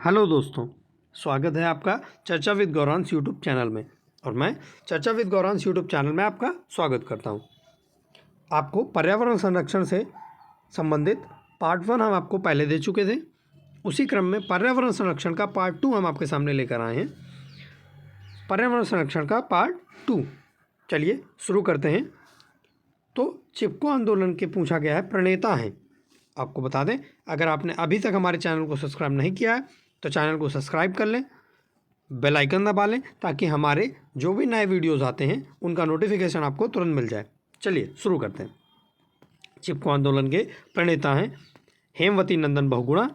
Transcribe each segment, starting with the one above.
Hello दोस्तों, स्वागत है आपका चर्चा विद गौरांश यूट्यूब चैनल में। और मैं चर्चा विद गौरांश यूट्यूब चैनल में आपका स्वागत करता हूं। आपको पर्यावरण संरक्षण से संबंधित पार्ट 1 हम आपको पहले दे चुके थे। उसी क्रम में पर्यावरण संरक्षण का पार्ट 2 हम आपके सामने लेकर आए हैं। पर्यावरण संरक्षण का पार्ट 2 चलिए शुरू करते हैं। तो चिपको आंदोलन के पूछा गया है प्रणेता हैं। आपको बता दें, अगर आपने अभी तक हमारे चैनल को सब्सक्राइब नहीं किया है तो चैनल को सब्सक्राइब कर लें, बेल आइकन दबा लें ताकि हमारे जो भी नए वीडियोस आते हैं उनका नोटिफिकेशन आपको तुरंत मिल जाए। चलिए शुरू करते हैं। चिपको आंदोलन के प्रणेता हैं हेमवती नंदन बहुगुणा,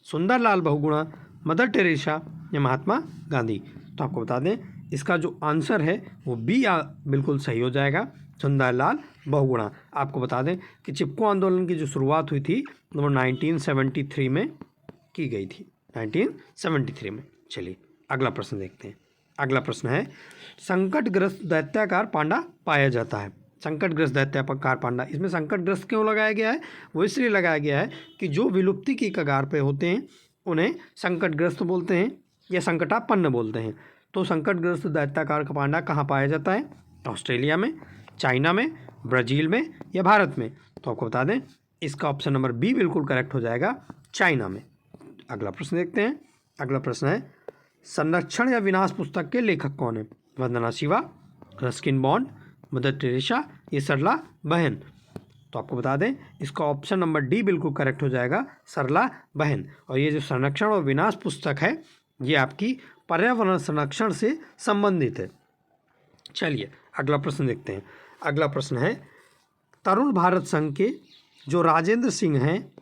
सुंदरलाल बहुगुणा, मदर टेरेसा या महात्मा गांधी। तो आपको बता दें इसका जो आंसर है वो बी बिल्कुल सही हो जाएगा, सुंदरलाल बहुगुणा। आपको बता दें कि चिपको आंदोलन की जो शुरुआत हुई थी वो 1973 में की गई थी, 1973 में। चलिए अगला प्रश्न देखते हैं। अगला प्रश्न है संकटग्रस्त दैत्याकार पांडा पाया जाता है। संकटग्रस्त दैत्याकार पांडा, इसमें संकटग्रस्त क्यों लगाया गया है? वो इसलिए लगाया गया है कि जो विलुप्ति की कगार पे होते हैं उन्हें संकटग्रस्त बोलते हैं या संकटापन्न बोलते हैं। तो संकटग्रस्त दैत्याकार का पांडा कहाँ पाया जाता है? ऑस्ट्रेलिया में, चाइना में, ब्राज़ील में या भारत में? तो आपको बता दें इसका ऑप्शन नंबर बी बिल्कुल करेक्ट हो जाएगा, चाइना में। अगला प्रश्न देखते हैं। अगला प्रश्न है संरक्षण या विनाश पुस्तक के लेखक कौन है? Vandana Shiva, Ruskin Bond, Mother Teresa या सरला बहन? तो आपको बता दें इसका ऑप्शन नंबर डी बिल्कुल करेक्ट हो जाएगा, सरला बहन। और ये जो संरक्षण और विनाश पुस्तक है ये आपकी पर्यावरण संरक्षण से संबंधित है। चलिए अगला प्रश्न देखते हैं। अगला प्रश्न है तरुण भारत संघ के जो राजेंद्र सिंह हैं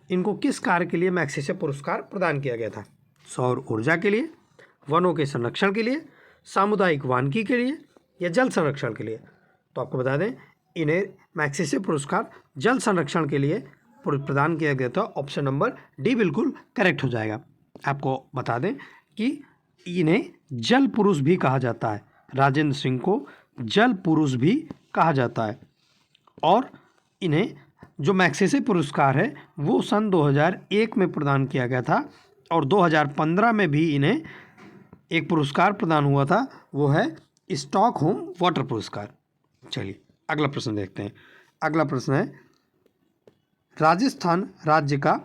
इनको किस कार्य के लिए मैग्सेसे पुरस्कार प्रदान किया गया था? सौर ऊर्जा के लिए, वनों के संरक्षण के लिए, सामुदायिक वानिकी के लिए या जल संरक्षण के लिए? तो आपको बता दें इन्हें मैग्सेसे पुरस्कार जल संरक्षण के लिए प्रदान किया गया था। ऑप्शन नंबर डी बिल्कुल करेक्ट हो जाएगा। आपको बता दें कि इन्हें जल पुरुष भी कहा जाता है, राजेंद्र सिंह को जल पुरुष भी कहा जाता है। और इन्हें जो मैग्सेसे पुरस्कार है वो सन 2001 में प्रदान किया गया था और 2015 में भी इन्हें एक पुरस्कार प्रदान हुआ था, वो है स्टॉकहोम वाटर पुरस्कार। चलिए अगला प्रश्न देखते हैं। अगला प्रश्न है राजस्थान राज्य का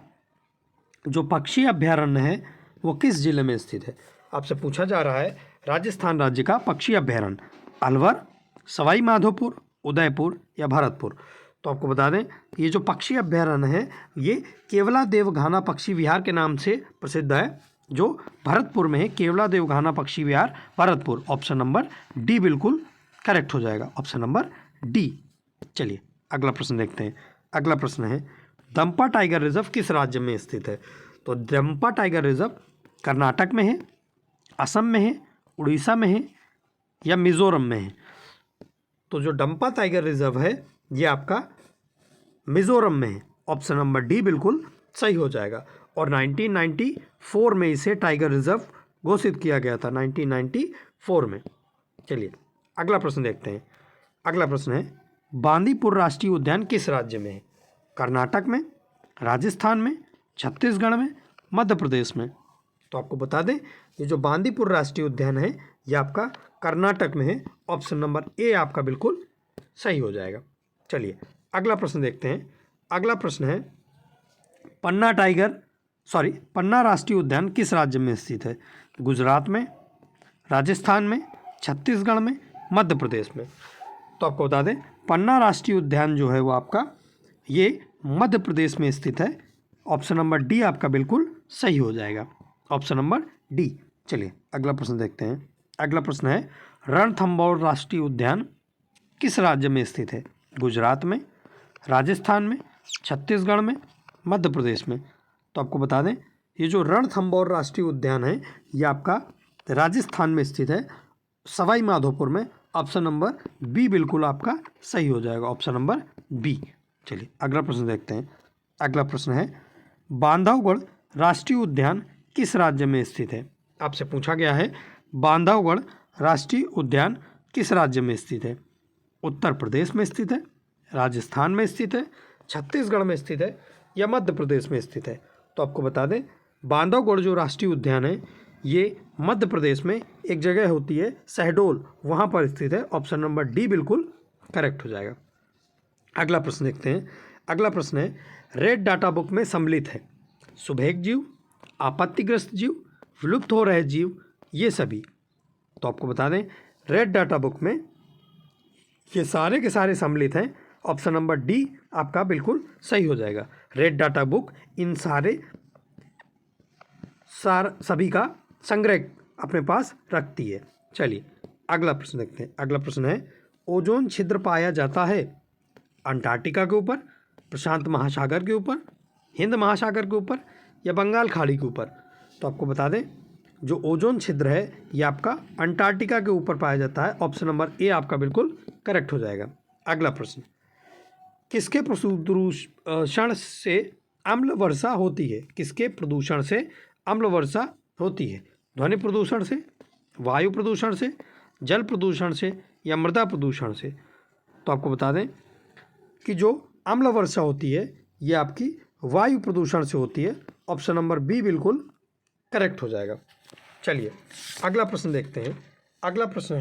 जो पक्षी अभ्यारण्य है वो किस जिले में स्थित है? आपसे पूछा जा रहा है राजस्थान राज्य का पक्षी अभ्यारण्य अलवर, सवाई माधोपुर, उदयपुर या भरतपुर? तो आपको बता दें ये जो पक्षी अभ्यारण्य है ये केवला देवघाना पक्षी विहार के नाम से प्रसिद्ध है, जो भरतपुर में है। केवला देवघाना पक्षी विहार भरतपुर। ऑप्शन नंबर डी बिल्कुल करेक्ट हो जाएगा, ऑप्शन नंबर डी। चलिए अगला प्रश्न देखते हैं। अगला प्रश्न है दंपा टाइगर रिजर्व किस राज्य में स्थित है? तो दंपा टाइगर रिजर्व कर्नाटक में है, असम में है, उड़ीसा में है या मिजोरम में है? तो जो दंपा टाइगर रिजर्व है ये आपका मिजोरम में है। ऑप्शन नंबर डी बिल्कुल सही हो जाएगा। और 1994 में इसे टाइगर रिजर्व घोषित किया गया था, 1994 में। चलिए अगला प्रश्न देखते हैं। अगला प्रश्न है बांदीपुर राष्ट्रीय उद्यान किस राज्य में है? कर्नाटक में, राजस्थान में, छत्तीसगढ़ में, मध्य प्रदेश में? तो आपको बता दें ये जो बांदीपुर राष्ट्रीय उद्यान है ये आपका कर्नाटक में है। ऑप्शन नंबर ए आपका बिल्कुल सही हो जाएगा। चलिए अगला प्रश्न देखते हैं। अगला प्रश्न है पन्ना राष्ट्रीय उद्यान किस राज्य में स्थित है? गुजरात में, राजस्थान में, छत्तीसगढ़ में, मध्य प्रदेश में? तो आपको बता दें पन्ना राष्ट्रीय उद्यान जो है वो आपका ये मध्य प्रदेश में स्थित है। ऑप्शन नंबर डी आपका बिल्कुल सही हो जाएगा, ऑप्शन नंबर डी। चलिए अगला प्रश्न देखते हैं। अगला प्रश्न है रणथंभौर राष्ट्रीय उद्यान किस राज्य में स्थित है? गुजरात में, राजस्थान में, छत्तीसगढ़ में, मध्य प्रदेश में? तो आपको बता दें ये जो रणथंभौर राष्ट्रीय उद्यान है ये आपका राजस्थान में स्थित है, सवाई माधोपुर में। ऑप्शन नंबर बी बिल्कुल आपका सही हो जाएगा, ऑप्शन नंबर बी। चलिए अगला प्रश्न देखते हैं। अगला प्रश्न है बांधवगढ़ राष्ट्रीय उद्यान किस राज्य में स्थित है? आपसे पूछा गया है बांधवगढ़ राष्ट्रीय उद्यान किस राज्य में स्थित है? उत्तर प्रदेश में स्थित है, राजस्थान में स्थित है, छत्तीसगढ़ में स्थित है या मध्य प्रदेश में स्थित है? तो आपको बता दें बांधवगढ़ जो राष्ट्रीय उद्यान है ये मध्य प्रदेश में एक जगह होती है शहडोल, वहाँ पर स्थित है। ऑप्शन नंबर डी बिल्कुल करेक्ट हो जाएगा। अगला प्रश्न देखते हैं। अगला प्रश्न है रेड डाटा बुक में सम्मिलित है सुभेग जीव, आपत्तिग्रस्त जीव, विलुप्त हो रहे जीव, ये सभी। तो आपको बता दें रेड डाटा बुक में ये सारे के सारे सम्मिलित हैं। ऑप्शन नंबर डी आपका बिल्कुल सही हो जाएगा। रेड डाटा बुक इन सभी का संग्रह अपने पास रखती है। चलिए अगला प्रश्न देखते हैं। अगला प्रश्न है ओजोन छिद्र पाया जाता है अंटार्कटिका के ऊपर, प्रशांत महासागर के ऊपर, हिंद महासागर के ऊपर या बंगाल खाड़ी के ऊपर। तो आपको बता दें जो ओजोन छिद्र है ये आपका अंटार्कटिका के ऊपर पाया जाता है। ऑप्शन नंबर ए आपका बिल्कुल करेक्ट हो जाएगा। अगला प्रश्न किसके प्रदूषण से अम्ल वर्षा होती है? किसके प्रदूषण से अम्ल वर्षा होती है? ध्वनि प्रदूषण से, वायु प्रदूषण से, जल प्रदूषण से या मृदा प्रदूषण से? तो आपको बता दें कि जो अम्ल वर्षा होती है ये आपकी वायु प्रदूषण से होती है। ऑप्शन नंबर बी बिल्कुल करेक्ट हो जाएगा। चलिए अगला प्रश्न देखते हैं। अगला प्रश्न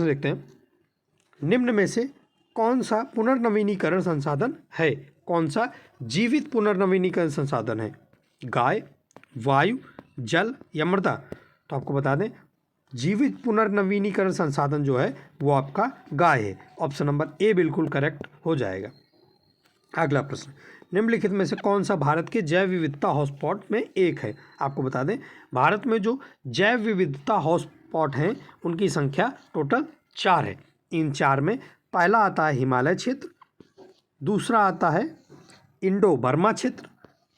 देखते हैं निम्न में से कौन सा पुनर्नवीनीकरण संसाधन है? कौन सा जीवित पुनर्नवीनीकरण संसाधन है? गाय, वायु, जल या मृदा? तो आपको बता दें जीवित पुनर्नवीनीकरण संसाधन जो है वो आपका गाय है। ऑप्शन नंबर ए बिल्कुल करेक्ट हो जाएगा। अगला प्रश्न निम्नलिखित में से कौन सा भारत के जैव विविधता हॉटस्पॉट में एक है? आपको बता दें भारत में जो जैव विविधता हॉटस्पॉट हैं उनकी संख्या टोटल 4 है। इन 4 में पहला आता है हिमालय क्षेत्र, दूसरा आता है इंडो बर्मा क्षेत्र,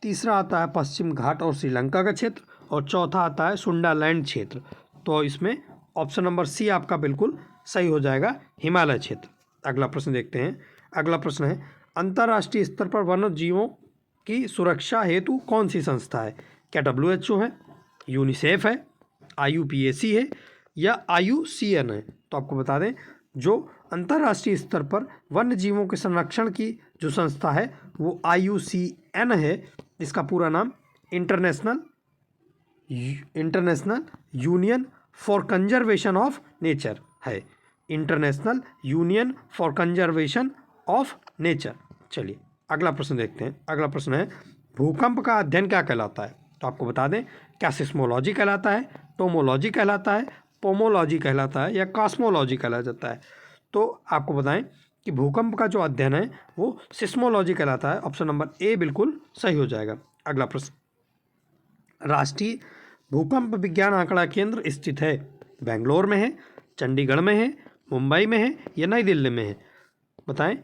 तीसरा आता है पश्चिम घाट और श्रीलंका का क्षेत्र और चौथा आता है सुंडालैंड क्षेत्र। तो इसमें ऑप्शन नंबर सी आपका बिल्कुल सही हो जाएगा, हिमालय क्षेत्र। अगला प्रश्न देखते हैं। अगला प्रश्न है अंतर्राष्ट्रीय स्तर पर वन्य जीवों की सुरक्षा हेतु कौन सी संस्था है? क्या WHO है, यूनिसेफ है, IUPAC है या IUCN है? तो आपको बता दें जो अंतर्राष्ट्रीय स्तर पर वन्य जीवों के संरक्षण की जो संस्था है वो IUCN है। इसका पूरा नाम international union for conservation of nature है। International union for conservation of nature. चलिए अगला प्रश्न देखते हैं। अगला प्रश्न है भूकंप का अध्ययन क्या कहलाता है? तो आपको बता दें क्या सिस्मोलॉजी कहलाता है, टोमोलॉजी कहलाता है, पोमोलॉजी कहलाता है या कॉस्मोलॉजी कहलाया जाता है? तो आपको बताएं कि भूकंप का जो अध्ययन है वो सिस्मोलॉजी कहलाता है। ऑप्शन नंबर ए बिल्कुल सही हो जाएगा। अगला प्रश्न राष्ट्रीय भूकंप विज्ञान आंकड़ा केंद्र स्थित है बेंगलोर में है, चंडीगढ़ में है, मुंबई में है या नई दिल्ली में है? बताएं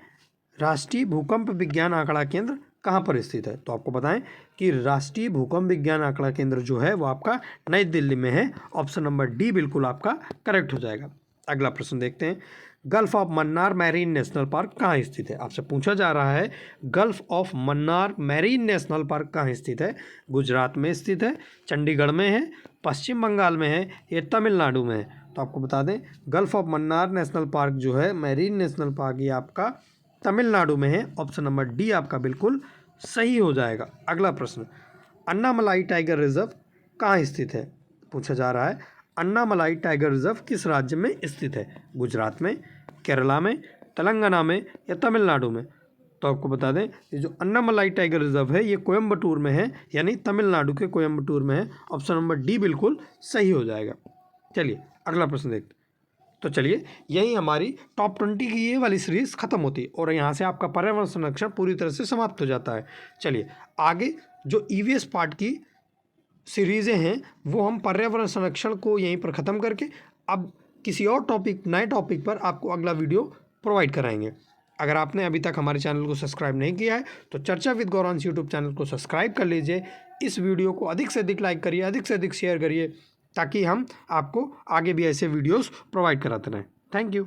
राष्ट्रीय भूकंप विज्ञान आंकड़ा केंद्र कहाँ पर स्थित है? तो आपको बताएं कि राष्ट्रीय भूकंप विज्ञान आंकड़ा केंद्र जो है वो आपका नई दिल्ली में है। ऑप्शन नंबर डी बिल्कुल आपका करेक्ट हो जाएगा। अगला प्रश्न देखते हैं gulf of Mannar marine national park कहाँ स्थित है? आपसे पूछा जा रहा है gulf of Mannar marine national park कहाँ स्थित है? गुजरात में स्थित है, चंडीगढ़ में है, पश्चिम बंगाल में है या तमिलनाडु में है? तो आपको बता दें gulf of Mannar national park जो है मैरीन नेशनल पार्क ये आपका तमिलनाडु में है। ऑप्शन नंबर डी आपका बिल्कुल सही हो जाएगा। अगला प्रश्न अन्नामलाई टाइगर रिजर्व कहाँ स्थित है? पूछा जा रहा है अन्नामलाई टाइगर रिजर्व किस राज्य में स्थित है? गुजरात में, केरला में, तेलंगाना में या तमिलनाडु में? तो आपको बता दें ये जो अन्नामलाई टाइगर रिजर्व है ये कोयम्बटूर में है, यानी तमिलनाडु के कोयम्बटूर में है। ऑप्शन नंबर डी बिल्कुल सही हो जाएगा। चलिए अगला प्रश्न देखते। तो चलिए यही हमारी टॉप 20 की ये वाली सीरीज़ ख़त्म होती है और यहाँ से आपका पर्यावरण संरक्षण पूरी तरह से समाप्त हो जाता है। चलिए आगे जो EVS पार्ट की सीरीज़ें हैं वो हम पर्यावरण संरक्षण को यहीं पर ख़त्म करके अब किसी और टॉपिक नए टॉपिक पर आपको अगला वीडियो प्रोवाइड कराएंगे। अगर आपने अभी तक हमारे चैनल को सब्सक्राइब नहीं किया है तो चर्चा विद गौरांश यूट्यूब चैनल को सब्सक्राइब कर लीजिए। इस वीडियो को अधिक से अधिक लाइक करिए, अधिक से अधिक शेयर करिए ताकि हम आपको आगे भी ऐसे वीडियोस प्रोवाइड कराते रहें। Thank you.